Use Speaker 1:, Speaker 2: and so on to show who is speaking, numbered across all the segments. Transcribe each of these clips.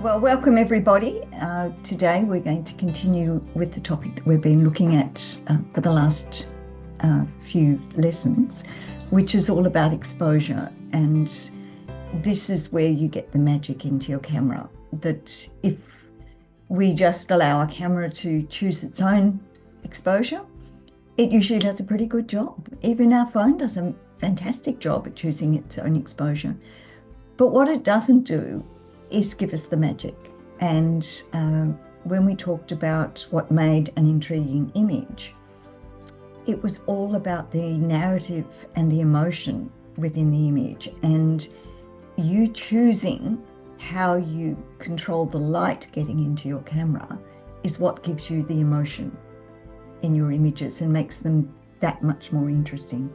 Speaker 1: Well, welcome everybody. Today we're going to continue with the topic that we've been looking at for the last few lessons, which is all about exposure. And this is where you get the magic into your camera, that if we just allow our camera to choose its own exposure, it usually does a pretty good job. Even our phone does a fantastic job at choosing its own exposure. But what it doesn't do is give us the magic. And when we talked about what made an intriguing image, it was all about the narrative and the emotion within the image, and you choosing how you control the light getting into your camera is what gives you the emotion in your images and makes them that much more interesting.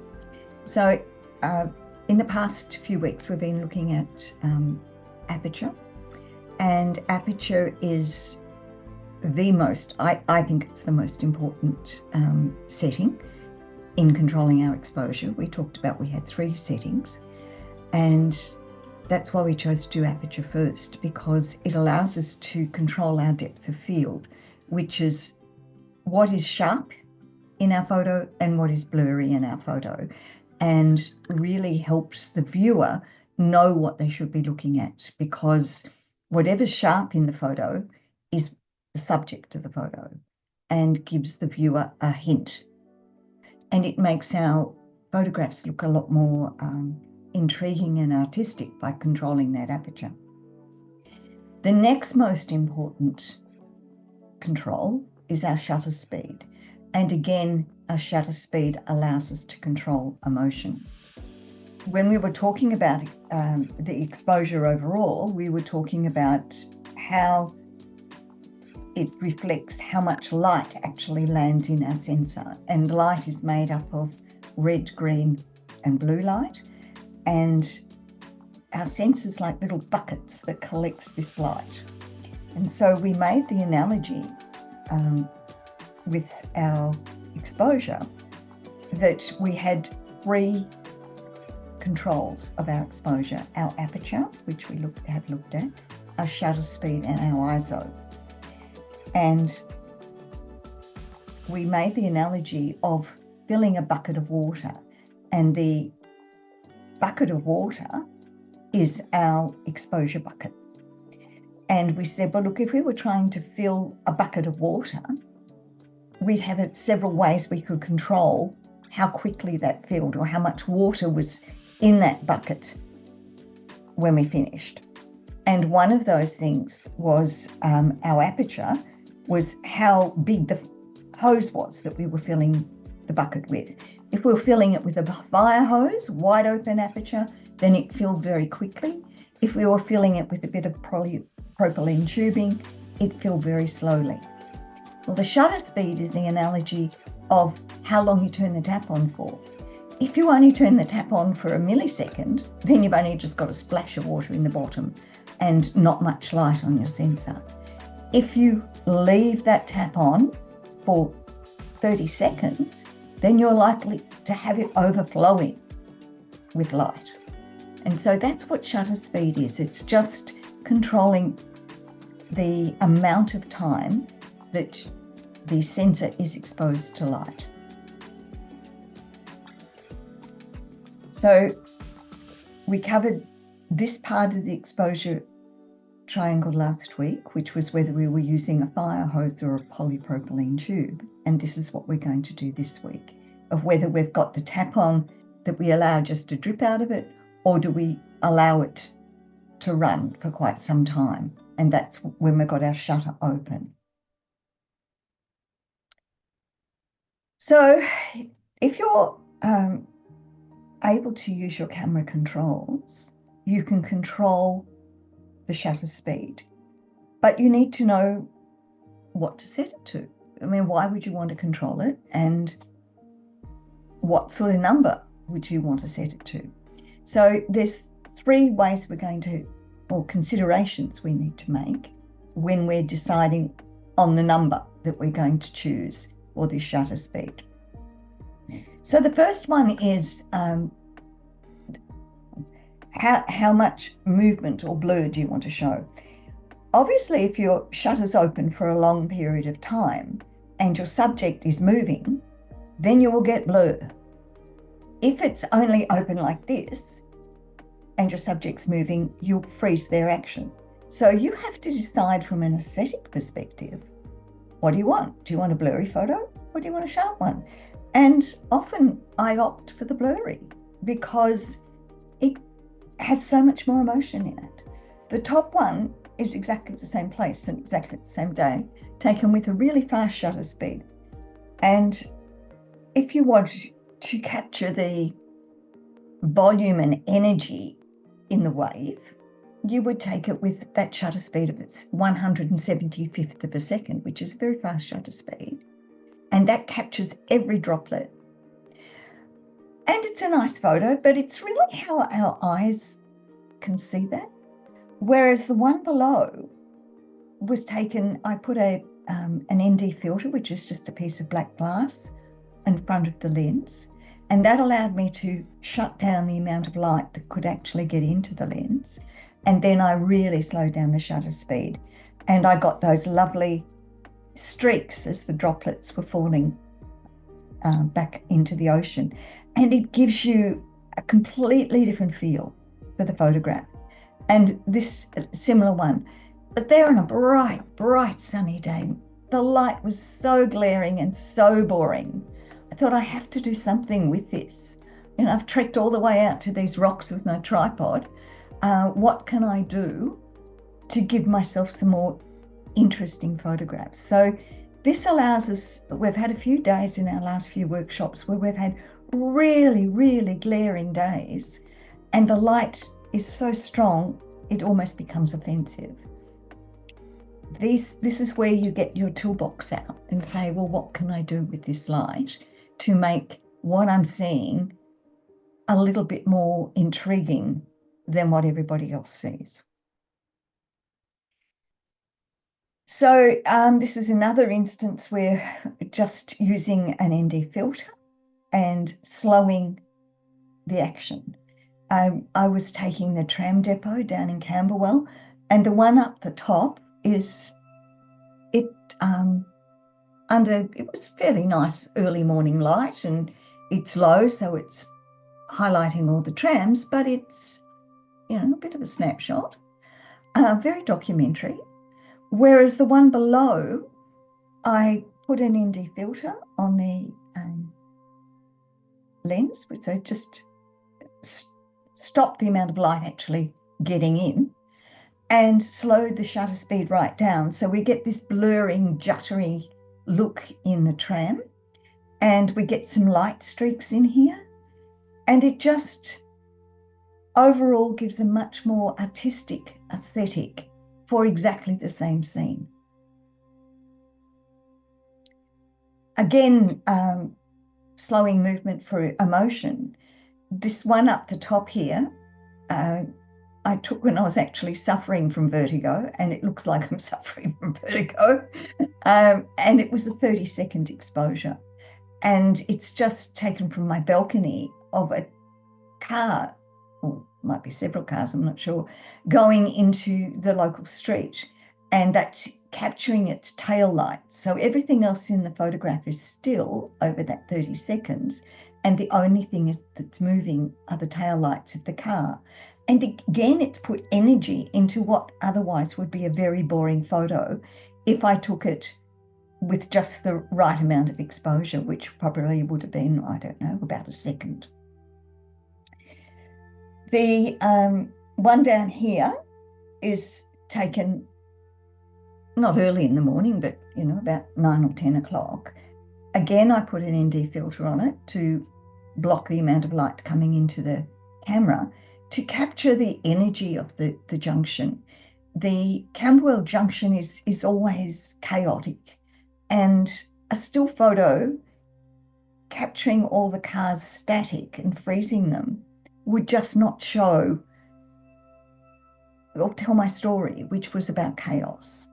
Speaker 1: So in the past few weeks we've been looking at aperture, and aperture is the most, I think it's the most important setting in controlling our exposure. We talked about we had 3 settings, and that's why we chose to do aperture first, because it allows us to control our depth of field, which is what is sharp in our photo and what is blurry in our photo, and really helps the viewer know what they should be looking at, because whatever's sharp in the photo is the subject of the photo and gives the viewer a hint. And it makes our photographs look a lot more intriguing and artistic by controlling that aperture. The next most important control is our shutter speed. And again, our shutter speed allows us to control emotion. When we were talking about the exposure overall, we were talking about how it reflects how much light actually lands in our sensor. And light is made up of red, green, and blue light. And our sensor's like little buckets that collects this light. And so we made the analogy with our exposure that we had 3 controls of our exposure: our aperture, which we have looked at, our shutter speed, and our ISO. And we made the analogy of filling a bucket of water, and the bucket of water is our exposure bucket. And we said, well, look, if we were trying to fill a bucket of water, we'd have it several ways we could control how quickly that filled, or how much water was in that bucket when we finished. And one of those things was our aperture, was how big the hose was that we were filling the bucket with. If we were filling it with a fire hose, wide open aperture, then it filled very quickly. If we were filling it with a bit of polypropylene tubing, it filled very slowly. Well, the shutter speed is the analogy of how long you turn the tap on for. If you only turn the tap on for a millisecond, then you've only just got a splash of water in the bottom and not much light on your sensor. If you leave that tap on for 30 seconds, then you're likely to have it overflowing with light. And so that's what shutter speed is. It's just controlling the amount of time that the sensor is exposed to light. So we covered this part of the exposure triangle last week, which was whether we were using a fire hose or a polypropylene tube. And this is what we're going to do this week, of whether we've got the tap on that we allow just to drip out of it, or do we allow it to run for quite some time. And that's when we've got our shutter open. So if you're able to use your camera controls, you can control the shutter speed, but you need to know what to set it to. I mean, why would you want to control it, and what sort of number would you want to set it to? So there's 3 ways we're going to, or considerations we need to make when we're deciding on the number that we're going to choose for this shutter speed. So the first one is how much movement or blur do you want to show? Obviously, if your shutter's open for a long period of time and your subject is moving, then you will get blur. If it's only open like this and your subject's moving, you'll freeze their action. So you have to decide from an aesthetic perspective, what do you want? Do you want a blurry photo or do you want a sharp one? And often I opt for the blurry because it has so much more emotion in it. The top one is exactly the same place and exactly the same day, taken with a really fast shutter speed. And if you want to capture the volume and energy in the wave, you would take it with that shutter speed of its 175th of a second, which is a very fast shutter speed. And that captures every droplet. And it's a nice photo, but it's really how our eyes can see that. Whereas the one below was taken, I put an ND filter, which is just a piece of black glass in front of the lens. And that allowed me to shut down the amount of light that could actually get into the lens. And then I really slowed down the shutter speed. And I got those lovely streaks as the droplets were falling back into the ocean. And it gives you a completely different feel for the photograph. And this similar one, but there on a bright sunny day, the light was so glaring and so boring. I thought I have to do something with this. You know, I've trekked all the way out to these rocks with my tripod. What can I do to give myself some more interesting photographs? So this allows us, we've had a few days in our last few workshops where we've had really glaring days and the light is so strong it almost becomes offensive. This is where you get your toolbox out and say, well, what can I do with this light to make what I'm seeing a little bit more intriguing than what everybody else sees? So this is another instance where just using an ND filter and slowing the action. I was taking the tram depot down in Camberwell, and the one up the top is it was fairly nice early morning light, and it's low, so it's highlighting all the trams, but it's, you know, a bit of a snapshot, very documentary. Whereas the one below, I put an ND filter on the lens, so just stopped the amount of light actually getting in and slowed the shutter speed right down. So we get this blurring, juttery look in the tram, and we get some light streaks in here. And it just overall gives a much more artistic aesthetic for exactly the same scene. Again, slowing movement for emotion. This one up the top here, I took when I was actually suffering from vertigo, and it looks like I'm suffering from vertigo. And it was a 30-second exposure. And it's just taken from my balcony of a car, or might be several cars, I'm not sure, going into the local street. And that's capturing its tail light. So everything else in the photograph is still over that 30 seconds. And the only thing that's moving are the tail lights of the car. And again, it's put energy into what otherwise would be a very boring photo if I took it with just the right amount of exposure, which probably would have been, I don't know, about a second. The one down here is taken not early in the morning, but, you know, about 9 or 10 o'clock. Again, I put an ND filter on it to block the amount of light coming into the camera to capture the energy of the junction. The Camberwell junction is always chaotic, and a still photo capturing all the cars static and freezing them would just not show or tell my story, which was about chaos.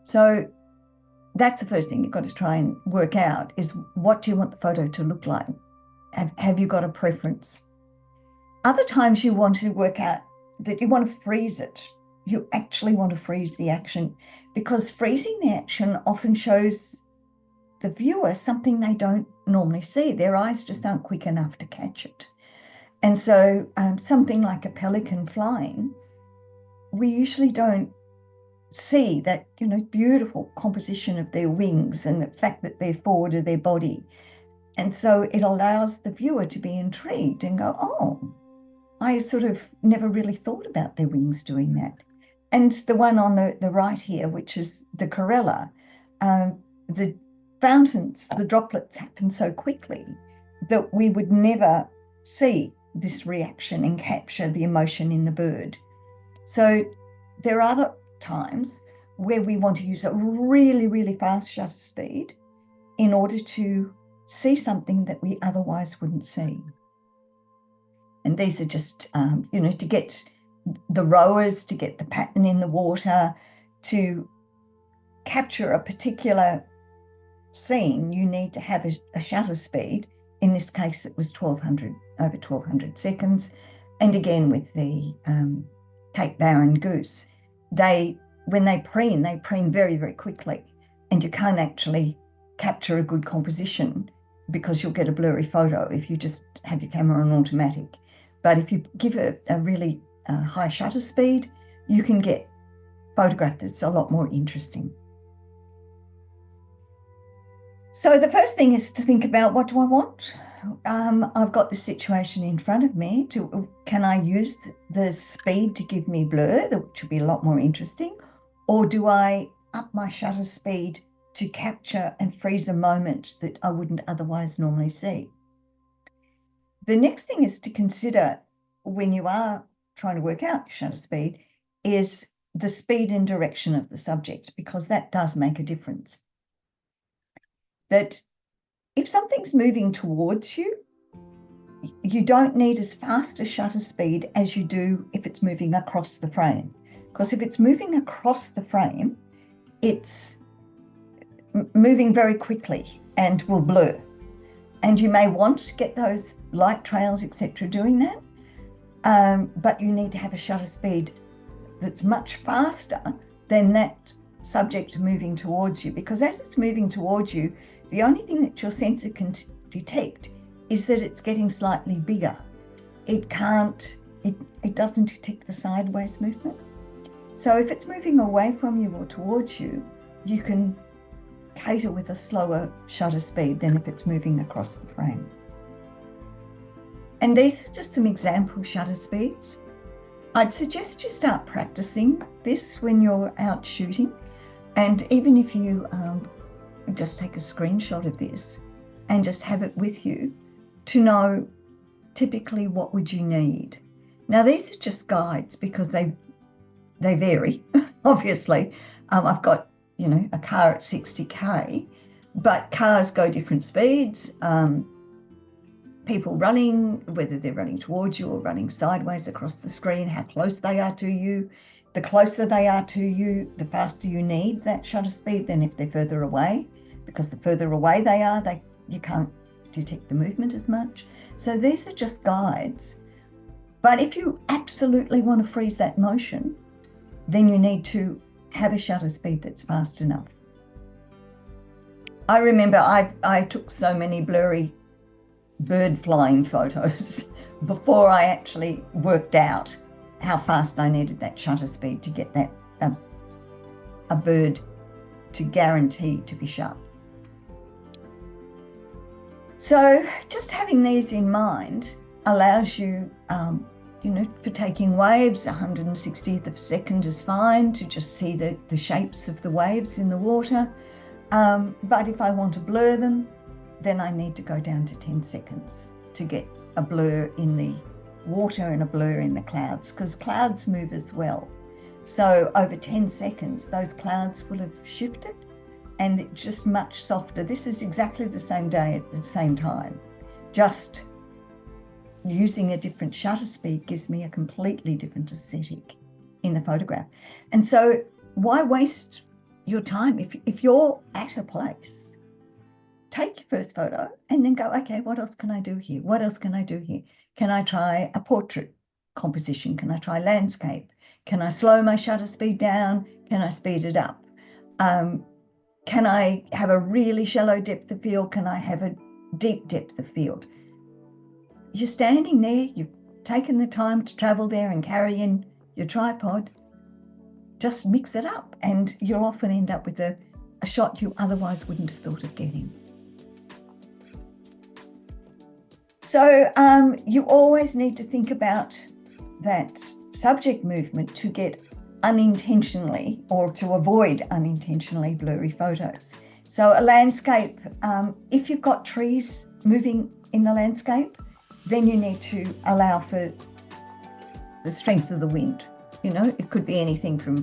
Speaker 1: So that's the first thing you've got to try and work out is, what do you want the photo to look like? Have you got a preference? Other times you want to work out that you want to freeze it. you actually want to freeze the action, because freezing the action often shows the viewer something they don't normally see. Their eyes just aren't quick enough to catch it. And so something like a pelican flying, we usually don't see that, beautiful composition of their wings and the fact that they're forward of their body. And so it allows the viewer to be intrigued and go, oh, I sort of never really thought about their wings doing that. And the one on the right here, which is the Corella, the fountains, the droplets happen so quickly that we would never see this reaction and capture the emotion in the bird. So there are other times where we want to use a really, really fast shutter speed in order to see something that we otherwise wouldn't see. And these are just, to get the rowers, to get the pattern in the water, to capture a particular scene, you need to have a shutter speed. In this case, it was over 1200 seconds. And again, with the Cape Barren goose, when they preen very, very quickly, and you can't actually capture a good composition because you'll get a blurry photo if you just have your camera on automatic. But if you give it a really high shutter speed, you can get photograph that's a lot more interesting. So the first thing is to think about, what do I want? I've got the situation in front of me. Can I use the speed to give me blur, which would be a lot more interesting? Or do I up my shutter speed to capture and freeze a moment that I wouldn't otherwise normally see? The next thing is to consider, when you are trying to work out shutter speed, is the speed and direction of the subject, because that does make a difference. That if something's moving towards you, you don't need as fast a shutter speed as you do if it's moving across the frame. Because if it's moving across the frame, it's moving very quickly and will blur. And you may want to get those light trails, etc., doing that. But you need to have a shutter speed that's much faster than that subject moving towards you, because as it's moving towards you, the only thing that your sensor can detect is that it's getting slightly bigger. It doesn't detect the sideways movement. So if it's moving away from you or towards you, you can cater with a slower shutter speed than if it's moving across the frame. And these are just some example shutter speeds. I'd suggest you start practicing this when you're out shooting. And even if you just take a screenshot of this and just have it with you to know typically what would you need. Now, these are just guides because they vary, obviously. I've got, a car at 60k, but cars go different speeds. People running, whether they're running towards you or running sideways across the screen, how close they are to you. The closer they are to you, the faster you need that shutter speed than if they're further away, because the further away they are, you can't detect the movement as much. So these are just guides. But if you absolutely want to freeze that motion, then you need to have a shutter speed that's fast enough. I remember I took so many blurry bird flying photos before I actually worked out how fast I needed that shutter speed to get that a bird to guarantee to be sharp. So just having these in mind allows you, for taking waves, 160th of a second is fine to just see the shapes of the waves in the water. But if I want to blur them, then I need to go down to 10 seconds to get a blur in the water and a blur in the clouds, because clouds move as well. So over 10 seconds, those clouds will have shifted and it's just much softer. This is exactly the same day at the same time. Just using a different shutter speed gives me a completely different aesthetic in the photograph. And so why waste your time? If you're at a place, take your first photo and then go, okay, what else can I do here? What else can I do here? Can I try a portrait composition? Can I try landscape? Can I slow my shutter speed down? Can I speed it up? Can I have a really shallow depth of field? Can I have a deep depth of field? You're standing there, you've taken the time to travel there and carry in your tripod. Just mix it up and you'll often end up with a shot you otherwise wouldn't have thought of getting. So you always need to think about that subject movement to get unintentionally or to avoid unintentionally blurry photos. So a landscape, if you've got trees moving in the landscape, then you need to allow for the strength of the wind. You know, it could be anything from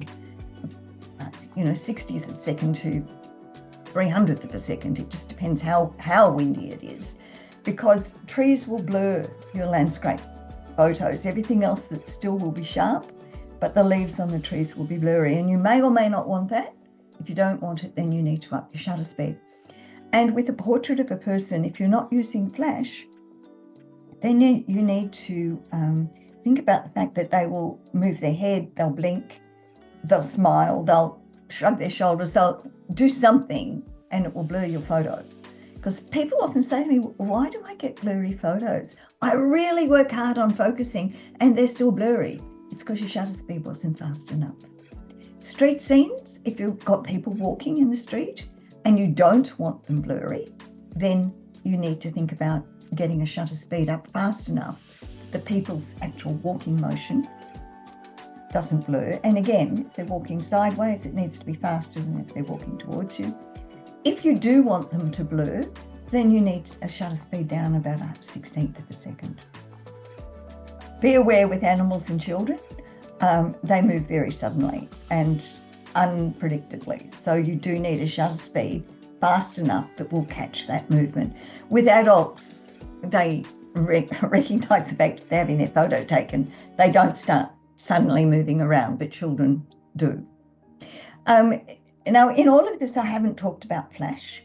Speaker 1: 60th of a second to 300th of a second. It just depends how windy it is, because trees will blur your landscape photos. Everything else that still will be sharp, but the leaves on the trees will be blurry, and you may or may not want that. If you don't want it, then you need to up your shutter speed. And with a portrait of a person, if you're not using flash, then you need to think about the fact that they will move their head, they'll blink, they'll smile, they'll shrug their shoulders, they'll do something, and it will blur your photo. Because people often say to me, why do I get blurry photos? I really work hard on focusing and they're still blurry. It's because your shutter speed wasn't fast enough. Street scenes, if you've got people walking in the street and you don't want them blurry, then you need to think about getting a shutter speed up fast enough that people's actual walking motion doesn't blur. And again, if they're walking sideways, it needs to be faster than if they're walking towards you. If you do want them to blur, then you need a shutter speed down about a 16th of a second. Be aware with animals and children, they move very suddenly and unpredictably. So you do need a shutter speed fast enough that will catch that movement. With adults, they recognise the fact if they're having their photo taken, they don't start suddenly moving around, but children do. Now, in all of this, I haven't talked about flash.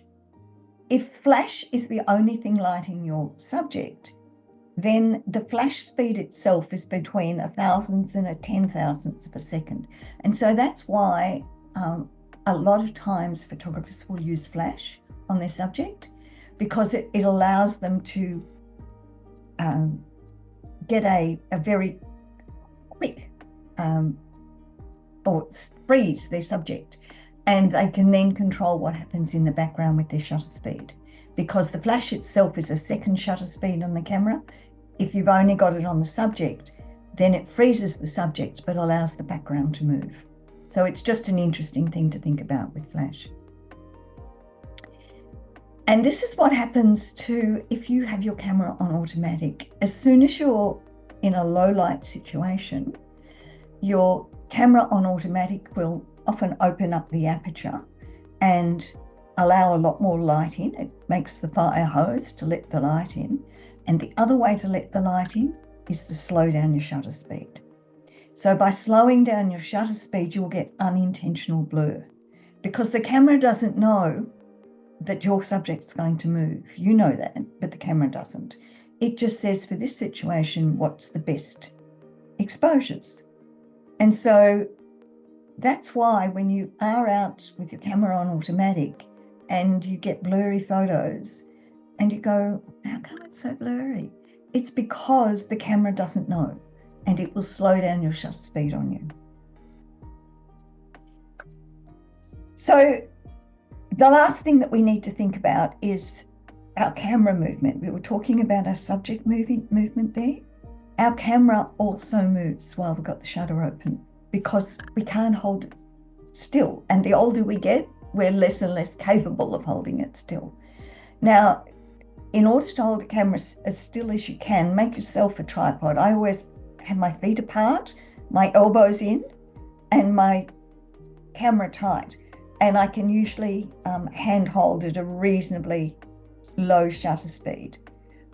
Speaker 1: If flash is the only thing lighting your subject, then the flash speed itself is between 1,000th and 10,000th of a second. And so that's why a lot of times photographers will use flash on their subject, because it allows them to get a very quick or freeze their subject. And they can then control what happens in the background with their shutter speed, because the flash itself is a second shutter speed on the camera. If you've only got it on the subject, then it freezes the subject but allows the background to move. So it's just an interesting thing to think about with flash. And this is what happens too if you have your camera on automatic. As soon as you're in a low light situation, your camera on automatic will often open up the aperture and allow a lot more light in. It makes the fire hose to let the light in. And the other way to let the light in is to slow down your shutter speed. So by slowing down your shutter speed, you'll get unintentional blur, because the camera doesn't know that your subject's going to move. You know that, but the camera doesn't. It just says, for this situation, what's the best exposures? And so that's why when you are out with your camera on automatic and you get blurry photos and you go, how come it's so blurry? It's because the camera doesn't know, and it will slow down your shutter speed on you. So the last thing that we need to think about is our camera movement. We were talking about our subject movement there. Our camera also moves while we've got the shutter open, because we can't hold it still. And the older we get, we're less and less capable of holding it still. Now, in order to hold a camera as still as you can, make yourself a tripod. I always have my feet apart, my elbows in, and my camera tight. And I can usually hand hold at a reasonably low shutter speed.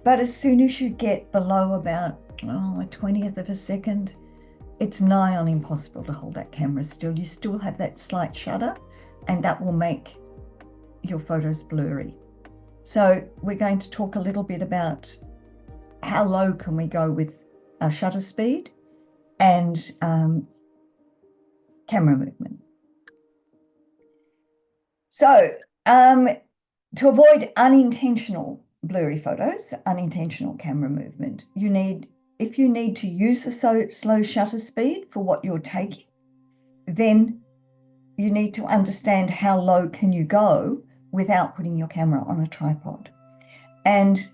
Speaker 1: But as soon as you get below about a 20th of a second, it's nigh on impossible to hold that camera still. You still have that slight shudder, and that will make your photos blurry. So we're going to talk a little bit about how low can we go with our shutter speed, and camera movement. So to avoid unintentional blurry photos, unintentional camera movement, if you need to use a slow shutter speed for what you're taking, then you need to understand how low can you go without putting your camera on a tripod. And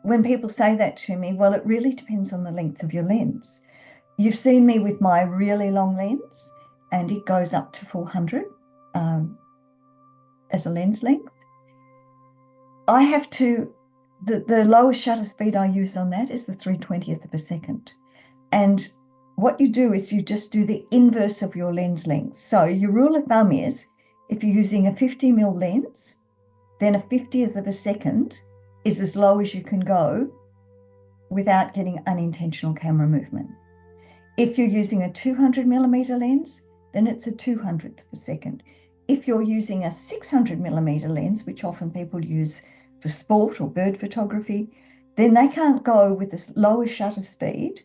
Speaker 1: when people say that to me, well, it really depends on the length of your lens. You've seen me with my really long lens, and it goes up to 400 as a lens length. I have to, the lowest shutter speed I use on that is the 3/20th of a second. And what you do is you just do the inverse of your lens length. So your rule of thumb is, if you're using a 50mm lens, then a 50th of a second is as low as you can go without getting unintentional camera movement. If you're using a 200mm lens, then it's a 200th of a second. If you're using a 600mm lens, which often people use for sport or bird photography, then they can't go with the lower shutter speed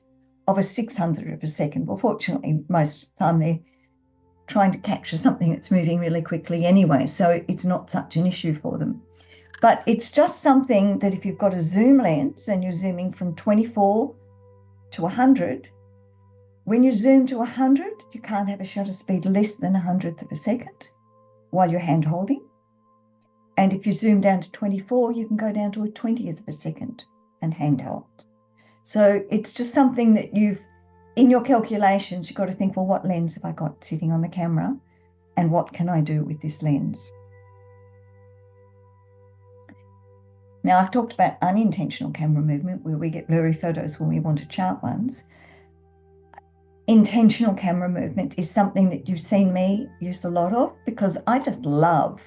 Speaker 1: of a 600th of a second. Well, fortunately, most of the time they're trying to capture something that's moving really quickly anyway, so it's not such an issue for them. But it's just something that if you've got a zoom lens and you're zooming from 24 to 100, when you zoom to 100, you can't have a shutter speed less than 100th of a second while you're hand holding. And if you zoom down to 24, you can go down to a 20th of a second and hand hold. So it's just something that in your calculations, you've got to think, well, what lens have I got sitting on the camera and what can I do with this lens? Now, I've talked about unintentional camera movement, where we get blurry photos when we want to chart ones. Intentional camera movement is something that you've seen me use a lot of, because I just love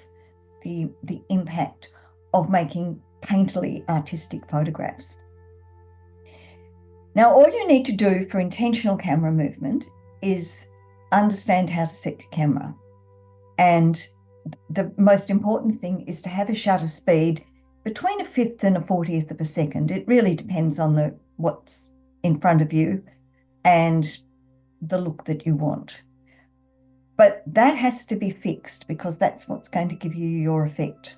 Speaker 1: the impact of making painterly artistic photographs. Now, all you need to do for intentional camera movement is understand how to set your camera. And the most important thing is to have a shutter speed between a 1/5 and a 40th of a second. It really depends on what's in front of you and the look that you want. But that has to be fixed, because that's what's going to give you your effect.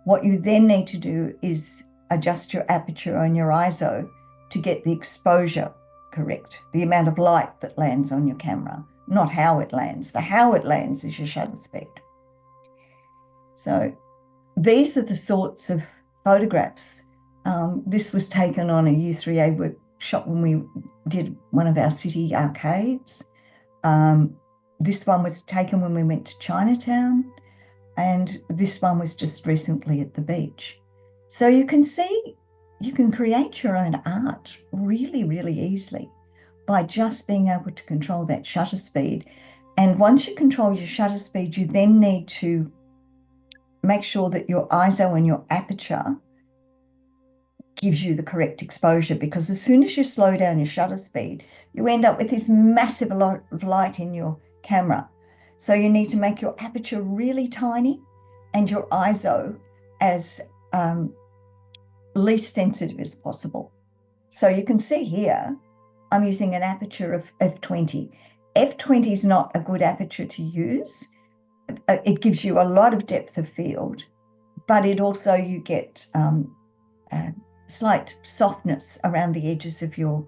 Speaker 1: What you then need to do is adjust your aperture and your ISO to get the exposure correct, the amount of light that lands on your camera, not how it lands. The how it lands is your shutter speed. So these are the sorts of photographs. This was taken on a U3A workshop when we did one of our city arcades. This one was taken when we went to Chinatown, and this one was just recently at the beach. So you can see, you can create your own art really, really easily by just being able to control that shutter speed. And once you control your shutter speed, you then need to make sure that your ISO and your aperture gives you the correct exposure, because as soon as you slow down your shutter speed, you end up with this massive lot of light in your camera. So you need to make your aperture really tiny and your ISO as least sensitive as possible. So you can see here, I'm using an aperture of f20. F20 is not a good aperture to use. It gives you a lot of depth of field, but it also, you get slight softness around the edges of your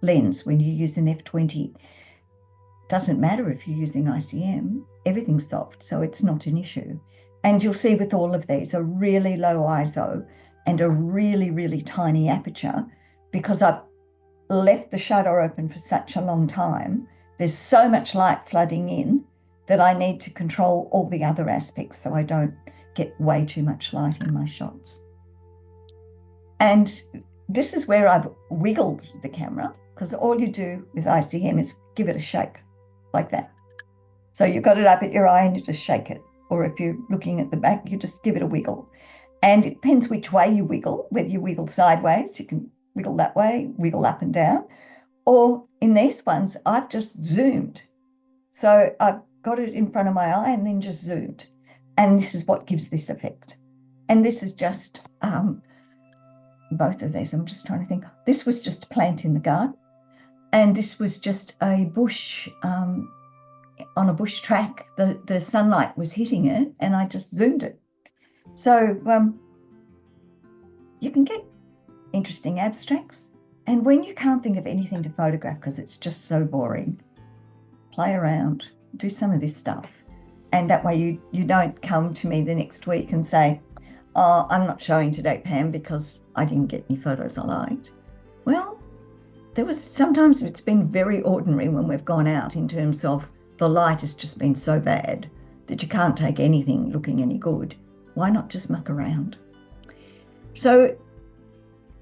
Speaker 1: lens when you use an f20. Doesn't matter if you're using ICM, everything's soft, so it's not an issue. And you'll see with all of these, a really low ISO and a really, really tiny aperture, because I've left the shutter open for such a long time. There's so much light flooding in that I need to control all the other aspects so I don't get way too much light in my shots. And this is where I've wiggled the camera, because all you do with ICM is give it a shake like that. So you've got it up at your eye and you just shake it. Or if you're looking at the back, you just give it a wiggle. And it depends which way you wiggle, whether you wiggle sideways, you can wiggle that way, wiggle up and down. Or in these ones, I've just zoomed. So I've got it in front of my eye and then just zoomed. And this is what gives this effect. And this is just, both of these, I'm just trying to think. This was just a plant in the garden. And this was just a bush on a bush track, the sunlight was hitting it, and I just zoomed it. So you can get interesting abstracts. And when you can't think of anything to photograph because it's just so boring, play around, do some of this stuff. And that way you don't come to me the next week and say, oh, I'm not showing today, Pam, because I didn't get any photos I liked. Well, sometimes it's been very ordinary when we've gone out in terms of the light has just been so bad that you can't take anything looking any good. Why not just muck around? So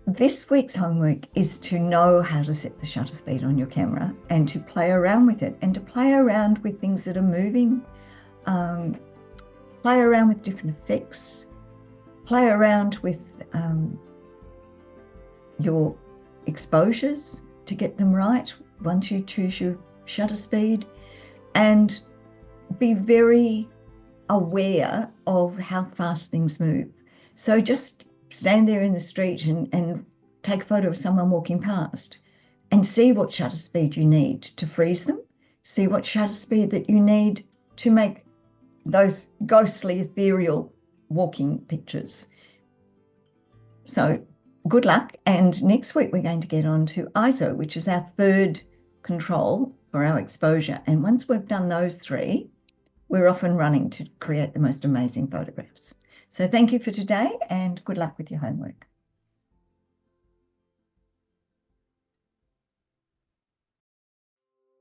Speaker 1: this week's homework is to know how to set the shutter speed on your camera and to play around with it, and to play around with things that are moving, play around with different effects, play around with your exposures to get them right once you choose your shutter speed, and be very aware of how fast things move. So just stand there in the street and take a photo of someone walking past and see what shutter speed you need to freeze them, see what shutter speed that you need to make those ghostly, ethereal walking pictures. So good luck. And next week we're going to get on to ISO, which is our third control for our exposure. And once we've done those three, we're off and running to create the most amazing photographs. So thank you for today, and good luck with your homework.